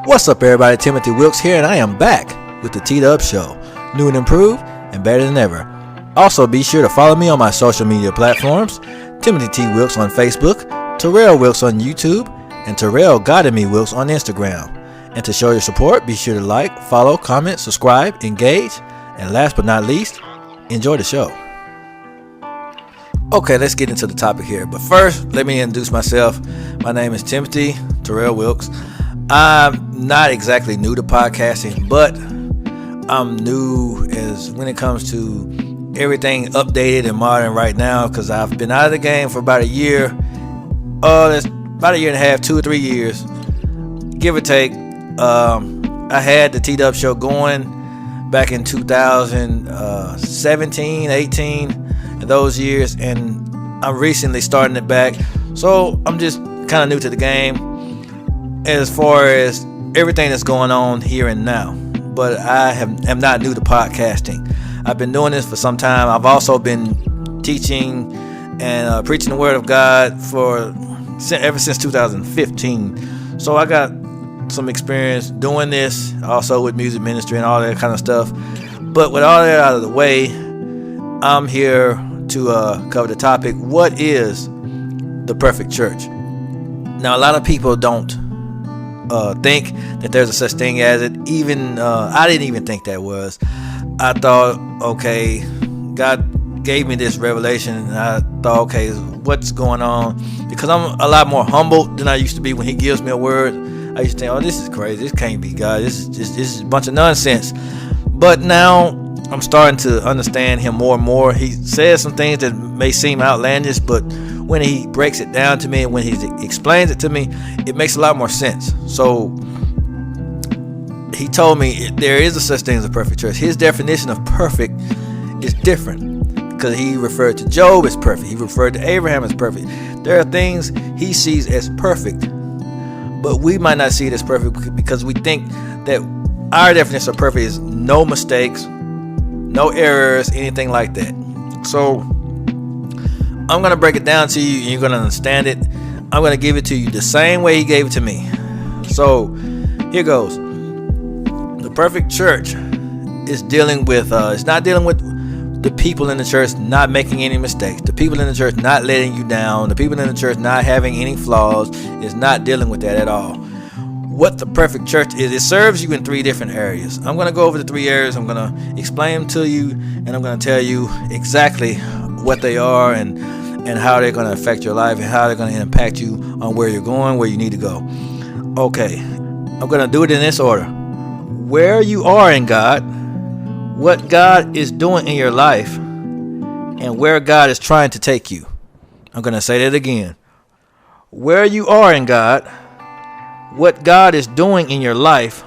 What's up, everybody? Timothy Wilkes here, and I am back with the T-Dub Show. New and improved, and better than ever. Also, be sure to follow me on my social media platforms. Timothy T. Wilkes on Facebook, Terrell Wilkes on YouTube, and Terrell Guided Me Wilkes on Instagram. And to show your support, be sure to like, follow, comment, subscribe, engage, and last but not least, enjoy the show. Okay, let's get into the topic here. But first, let me introduce myself. My name is Timothy Terrell Wilkes. I'm not exactly new to podcasting, but I'm new as when it comes to everything updated and modern right now, because I've been out of the game for about a year. That's about a year and a half, 2 or 3 years, give or take. I had the T-Dub Show going back in 2017, 18, and those years, and I'm recently starting it back. So I'm just kind of new to the game as far as everything that's going on here and now. But I am not new to podcasting. I've been doing this for some time. I've also been teaching and preaching the Word of God ever since 2015. So I got some experience doing this, also with music ministry and all that kind of stuff. But with all that out of the way, I'm here to cover the topic: what is the perfect church? Now, a lot of people don't think that there's a such thing as it. Even I didn't even think that was. I thought, okay, God gave me this revelation, and I thought, okay, what's going on? Because I'm a lot more humble than I used to be when He gives me a word. I used to think, oh, this is crazy. This can't be God. This is a bunch of nonsense. But now I'm starting to understand Him more and more. He says some things that may seem outlandish, but when He breaks it down to me and when He explains it to me, it makes a lot more sense. So He told me there is a such thing as a perfect church. His definition of perfect is different, because He referred to Job as perfect. He referred to Abraham as perfect. There are things He sees as perfect, but we might not see it as perfect because we think that our definition of perfect is no mistakes, no errors, anything like that. So I'm going to break it down to you, and you're going to understand it. I'm going to give it to you the same way He gave it to me. So here goes. The perfect church is dealing with, it's not dealing with the people in the church not making any mistakes, the people in the church not letting you down, the people in the church not having any flaws. It's not dealing with that at all. What the perfect church is, it serves you in 3 different areas. I'm going to go over the 3 areas. I'm going to explain them to you, and I'm going to tell you exactly what they are and how they're going to affect your life and how they're going to impact you on where you're going, where you need to go. Okay, I'm going to do it in this order. Where you are in God, what God is doing in your life, and where God is trying to take you. I'm going to say that again. Where you are in God, what God is doing in your life,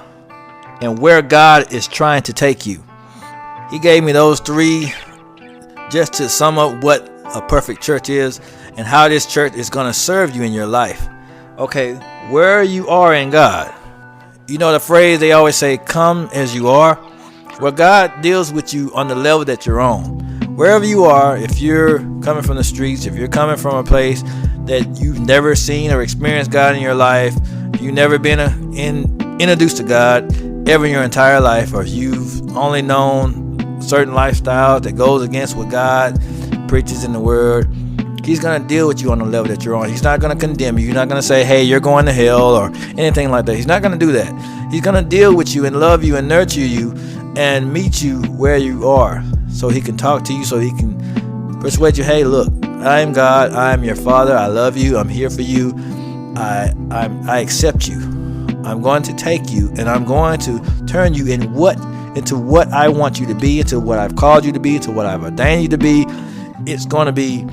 and where God is trying to take you. He gave me those 3 just to sum up what a perfect church is and how this church is going to serve you in your life. Okay, where you are in God. You know the phrase they always say, come as you are? Well, God deals with you on the level that you're on. Wherever you are, if you're coming from the streets, if you're coming from a place that you've never seen or experienced God in your life, you've never been introduced to God ever in your entire life, or you've only known certain lifestyles that goes against what God preaches in the Word, He's going to deal with you on the level that you're on. He's not going to condemn you. You're not going to say, hey, you're going to hell or anything like that. He's not going to do that. He's going to deal with you and love you and nurture you and meet you where you are, so He can talk to you, so He can persuade you, hey, look, I am God. I am your Father. I love you. I'm here for you. I accept you. I'm going to take you, and I'm going to turn you into what I want you to be, into what I've called you to be, into what I've ordained you to be. It's going to be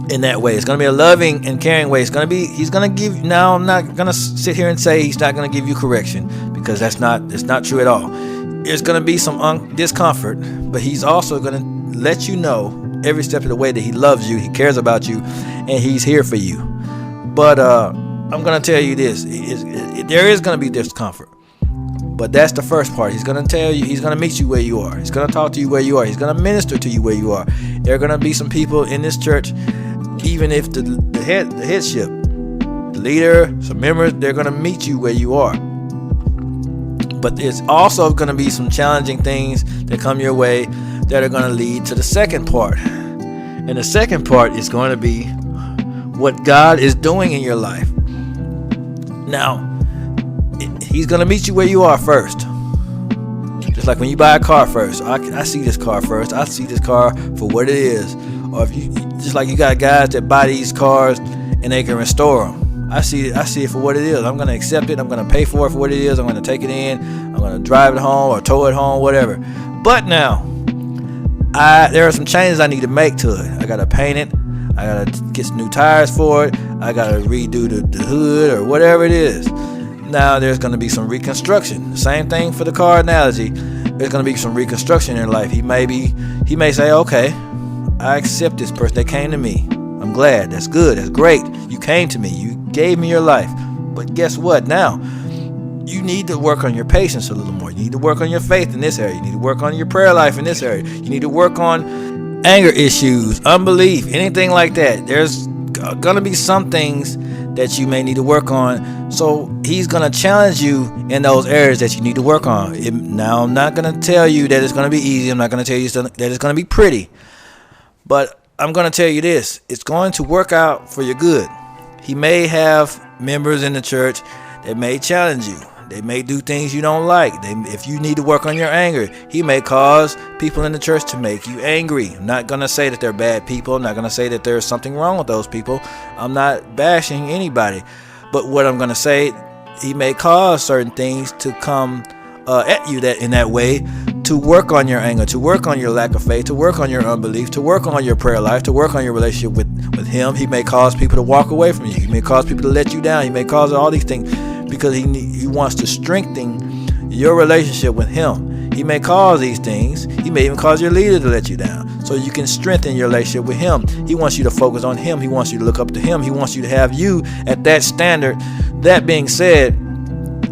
in that way. It's going to be a loving and caring way. He's going to give you, now I'm not going to sit here and say He's not going to give you correction, because it's not true at all. There's going to be some discomfort, but He's also going to let you know every step of the way that He loves you, He cares about you, and He's here for you. But I'm going to tell you this, there is going to be discomfort. But that's the first part. He's going to tell you, He's going to meet you where you are. He's going to talk to you where you are. He's going to minister to you where you are. There are going to be some people in this church, even if the headship, the leader, some members, they're going to meet you where you are. But it's also going to be some challenging things that come your way that are going to lead to the second part. And the second part is going to be what God is doing in your life. Now, He's going to meet you where you are first. Just like when you buy a car first. I see this car first. I see this car for what it is. Or if you, just like you got guys that buy these cars and they can restore them. I see it for what it is. I'm going to accept it. I'm going to pay for it for what it is. I'm going to take it in. I'm going to drive it home or tow it home, whatever. But now, there are some changes I need to make to it. I got to paint it. I got to get some new tires for it. I got to redo the hood or whatever it is. Now there's going to be some reconstruction. Same thing for the car analogy. There's going to be some reconstruction in your life. He may say, okay, I accept this person that came to me. I'm glad. That's good. That's great. You came to me. You gave me your life. But guess what? Now, you need to work on your patience a little more. You need to work on your faith in this area. You need to work on your prayer life in this area. You need to work on anger issues, unbelief, anything like that. There's going to be some things that you may need to work on. So he's going to challenge you in those areas that you need to work on. Now, I'm not going to tell you that it's going to be easy. I'm not going to tell you that it's going to be pretty. But I'm going to tell you this. It's going to work out for your good. He may have members in the church that may challenge you. They may do things you don't like. If you need to work on your anger, he may cause people in the church to make you angry. I'm not going to say that they're bad people. I'm not going to say that there's something wrong with those people. I'm not bashing anybody. But what I'm going to say, he may cause certain things to come at you in that way, to work on your anger, to work on your lack of faith, to work on your unbelief, to work on your prayer life, to work on your relationship with him. He may cause people to walk away from you. He may cause people to let you down. He may cause all these things because he wants to strengthen your relationship with him. He may cause these things. He may even cause your leader to let you down so you can strengthen your relationship with him. He wants you to focus on him. He wants you to look up to him. He wants you to have you at that standard. That being said,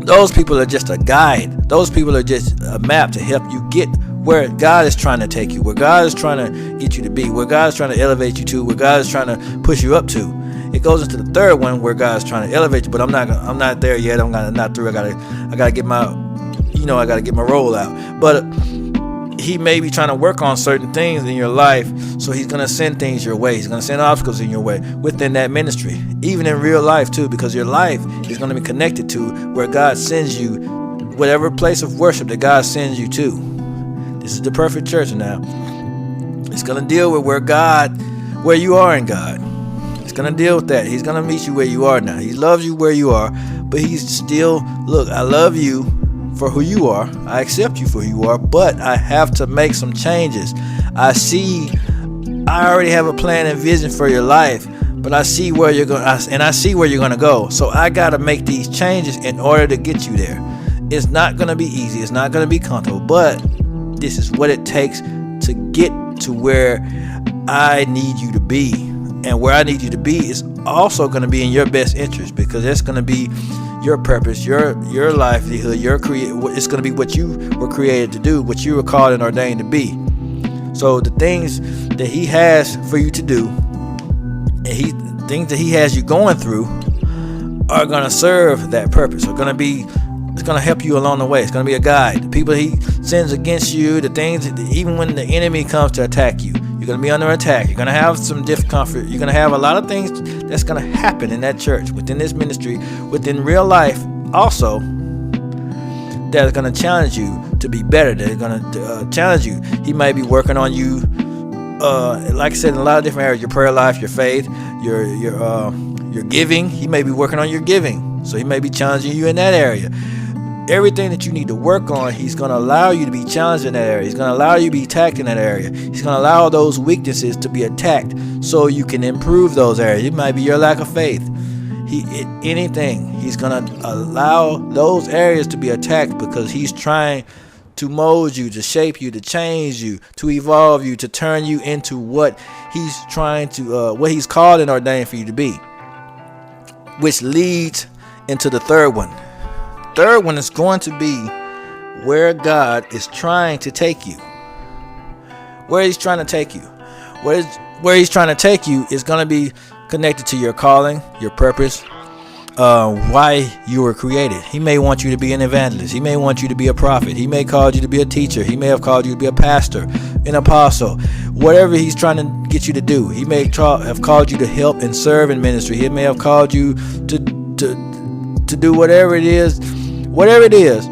those people are just a guide. Those people are just a map to help you get where God is trying to take you, where God is trying to get you to be, where God is trying to elevate you to, where God is trying to push you up to. It goes into the third one where God is trying to elevate you, but I'm not there yet. I'm not through. I gotta get my, I gotta get my roll out. But he may be trying to work on certain things in your life, so he's gonna send things your way. He's gonna send obstacles in your way within that ministry, even in real life too, because your life is gonna be connected to where God sends you, whatever place of worship that God sends you to. This is the perfect church now. It's gonna deal with where you are in God. It's gonna deal with that. He's gonna meet you where you are now. He loves you where you are, but he's still, look, I love you for who you are. I accept you for who you are, but I have to make some changes. I already have a plan and vision for your life, but I see where you're going, and I see where you're going to go. So I got to make these changes in order to get you there. It's not going to be easy. It's not going to be comfortable, but this is what it takes to get to where I need you to be. And where I need you to be is also going to be in your best interest, because it's going to be your purpose, your livelihood, it's going to be what you were created to do, what you were called and ordained to be. So the things that he has for you to do, and things that he has you going through, are going to serve that purpose. It's going to help you along the way. It's going to be a guide. The people he sends against you, the things, even when the enemy comes to attack you, you're going to be under attack. You're going to have some discomfort. You're going to have a lot of things that's going to happen in that church, within this ministry, within real life also, that are going to challenge you to be better. They're going to challenge you. He might be working on you, like I said, in a lot of different areas, your prayer life, your faith, your giving. He may be working on your giving. So he may be challenging you in that area. Everything that you need to work on, he's going to allow you to be challenged in that area. He's going to allow you to be attacked in that area. He's going to allow those weaknesses to be attacked so you can improve those areas. It might be your lack of faith. Anything. He's going to allow those areas to be attacked because he's trying to mold you, to shape you, to change you, to evolve you, to turn you into what he's trying to, what he's called and ordained for you to be. Which leads into the third one. Third one is going to be where God is trying to take you. Where he's trying to take you. Where he's trying to take you is going to be connected to your calling, your purpose. why you were created. He may want you to be an evangelist. He may want you to be a prophet. He may call you to be a teacher. He may have called you to be a pastor, an apostle. Whatever he's trying to get you to do. He may have called you to help and serve in ministry. He may have called you to do whatever it is. Whatever it is,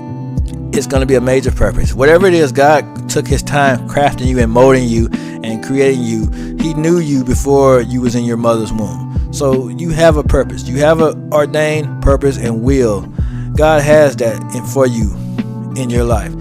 it's going to be a major purpose. Whatever it is, God took his time crafting you and molding you and creating you. He knew you before you was in your mother's womb. So you have a purpose. You have an ordained purpose and will. God has that for you in your life.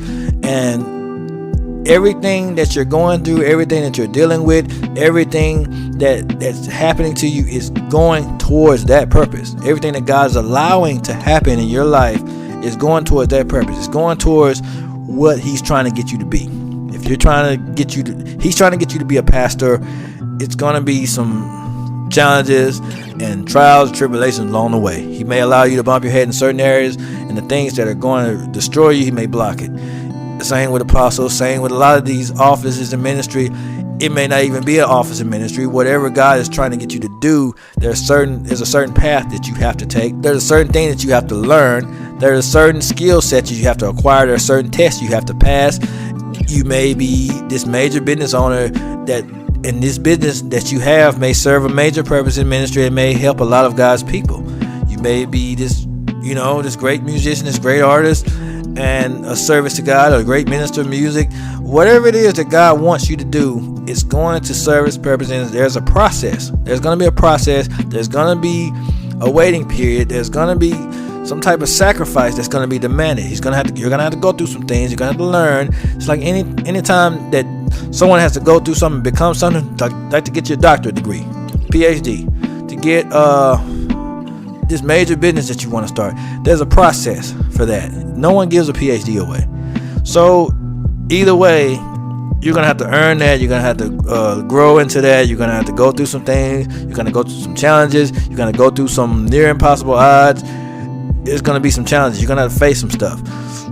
And everything that you're going through, everything that you're dealing with, everything that's happening to you is going towards that purpose. Everything that God's allowing to happen in your life is going towards that purpose. It's going towards what he's trying to get you to be. If you're trying to get you to, he's trying to get you to be a pastor, it's going to be some challenges and trials and tribulations along the way. He may allow you to bump your head in certain areas, and the things that are going to destroy you, he may block it. Same with apostles, same with a lot of these offices in ministry. It may not even be an office in ministry. Whatever God is trying to get you to do, there's a certain path that you have to take. There's a certain thing that you have to learn. There's a certain skill set you have to acquire. There's certain tests you have to pass. You may be this major business owner that in this business that you have may serve a major purpose in ministry and may help a lot of God's people. You may be this great musician, this great artist, and a service to God, or a great minister of music. Whatever it is that God wants you to do, it's going to serve his purpose, and there's a process. There's going to be a process. There's going to be a waiting period. There's going to be some type of sacrifice that's going to be demanded. You're going to have to go through some things. You're going to have to learn. It's like any time that someone has to go through something, become something, like to get your doctorate degree, PhD, to get this major business that you want to start. There's a process for that. No one gives a PhD away. So either way, you're going to have to earn that. You're going to have to grow into that. You're going to have to go through some things. You're going to go through some challenges. You're going to go through some near impossible odds. There's going to be some challenges. You're going to have to face some stuff.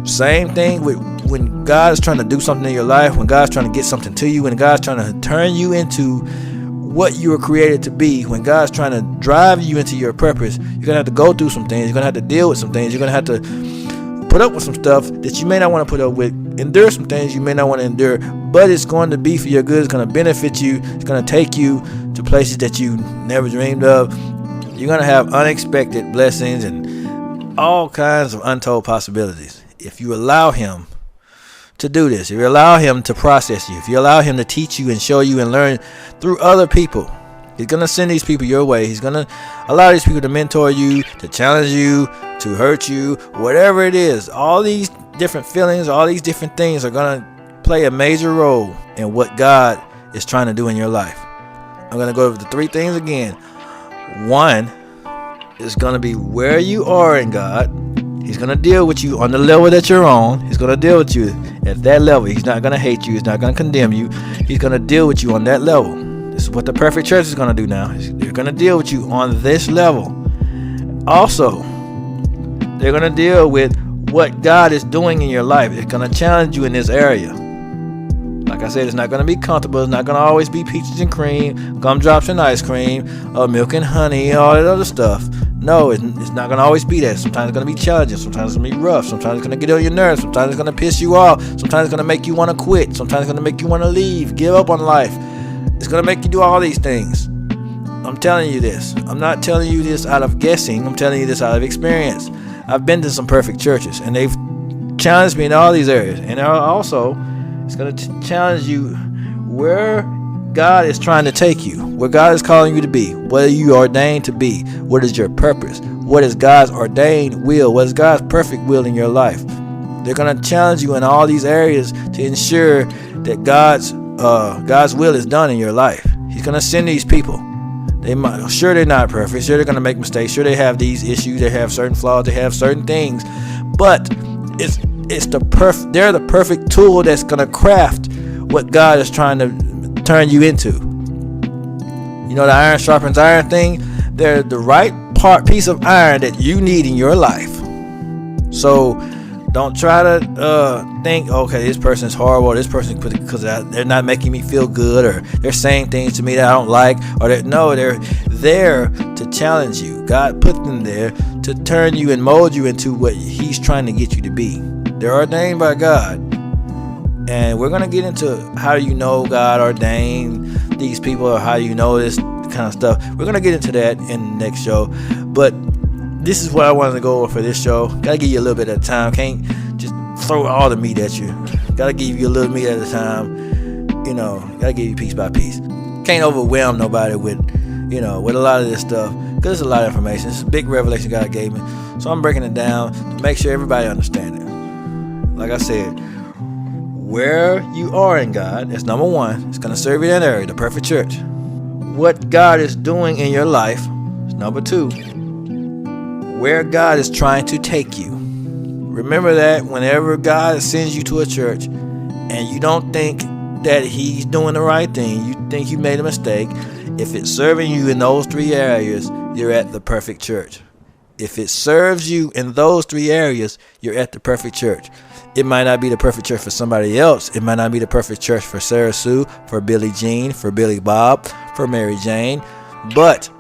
Same thing with when God's trying to do something in your life, when God's trying to get something to you, when God's trying to turn you into what you were created to be, when God's trying to drive you into your purpose, you're going to have to go through some things. You're going to have to deal with some things. You're going to have to put up with some stuff that you may not want to put up with, endure some things you may not want to endure, but it's going to be for your good. It's going to benefit you. It's going to take you to places that you never dreamed of. You're going to have unexpected blessings and all kinds of untold possibilities if you allow him to do this. If you allow him to process you, if you allow him to teach you and show you and learn through other people, he's going to send these people your way. He's going to allow these people to mentor you, to challenge you, to hurt you, whatever it is. All these different feelings, all these different things are going to play a major role in what God is trying to do in your life. I'm going to go over the three things again. One, is going to be where you are in God. He's going to deal with you on the level that you're on. He's going to deal with you at that level. He's not going to hate you. He's not going to condemn you. He's going to deal with you on that level. This is what the perfect church is going to do now. They're going to deal with you on this level. Also, they're going to deal with what God is doing in your life. It's going to challenge you in this area. Like I said, it's not going to be comfortable. It's not going to always be peaches and cream, gumdrops and ice cream, milk and honey, all that other stuff. No, it's not going to always be that. Sometimes it's going to be challenging. Sometimes it's going to be rough. Sometimes it's going to get on your nerves. Sometimes it's going to piss you off. Sometimes it's going to make you want to quit. Sometimes it's going to make you want to leave, give up on life. It's going to make you do all these things. I'm telling you this. I'm not telling you this out of guessing. I'm telling you this out of experience. I've been to some perfect churches, and they've challenged me in all these areas. And also, it's going to challenge you where God is trying to take you, where God is calling you to be, what are you ordained to be, what is your purpose, what is God's ordained will, what is God's perfect will in your life. They're going to challenge you in all these areas to ensure that God's will is done in your life. He's going to send these people. Sure, they're not perfect. Sure, they're going to make mistakes. Sure, they have these issues. They have certain flaws. They have certain things. But they're the perfect tool that's going to craft what God is trying to turn you into. You know, the iron sharpens iron thing. They're the right piece of iron that you need in your life. So don't try to think, okay, this person's horrible, this person, because they're not making me feel good, or they're saying things to me that I don't like, or they're there to challenge you. God put them there to turn you and mold you into what He's trying to get you to be. They're ordained by God. And we're going to get into how you know God ordained these people, or how you know this kind of stuff. We're going to get into that in the next show. But this is what I wanted to go over for this show. Got to give you a little bit at a time. Can't just throw all the meat at you. Got to give you a little meat at a time. Got to give you piece by piece. Can't overwhelm nobody with a lot of this stuff, because it's a lot of information. It's a big revelation God gave me. So I'm breaking it down to make sure everybody understands it. Like I said, where you are in God is number one. It's going to serve you in that area, the perfect church. What God is doing in your life is number two. Where God is trying to take you. Remember that whenever God sends you to a church and you don't think that He's doing the right thing, you think you made a mistake, if it's serving you in those three areas, you're at the perfect church. If it serves you in those three areas, you're at the perfect church. It might not be the perfect church for somebody else. It might not be the perfect church for Sarah Sue, for Billie Jean, for Billy Bob, for Mary Jane. But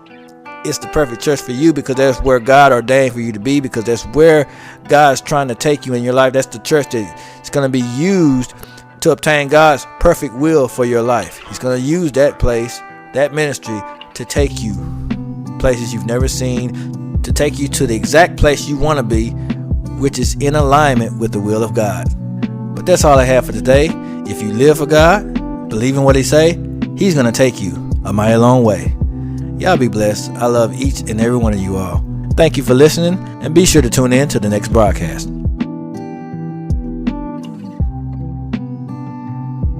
it's the perfect church for you, because that's where God ordained for you to be, because that's where God's trying to take you in your life. That's the church that is going to be used to obtain God's perfect will for your life. He's going to use that place, that ministry, to take you places you've never seen, to take you to the exact place you want to be, which is in alignment with the will of God. But that's all I have for today. If you live for God, believe in what He say, He's going to take you a mighty long way. Y'all be blessed. I love each and every one of you all. Thank you for listening, and be sure to tune in to the next broadcast.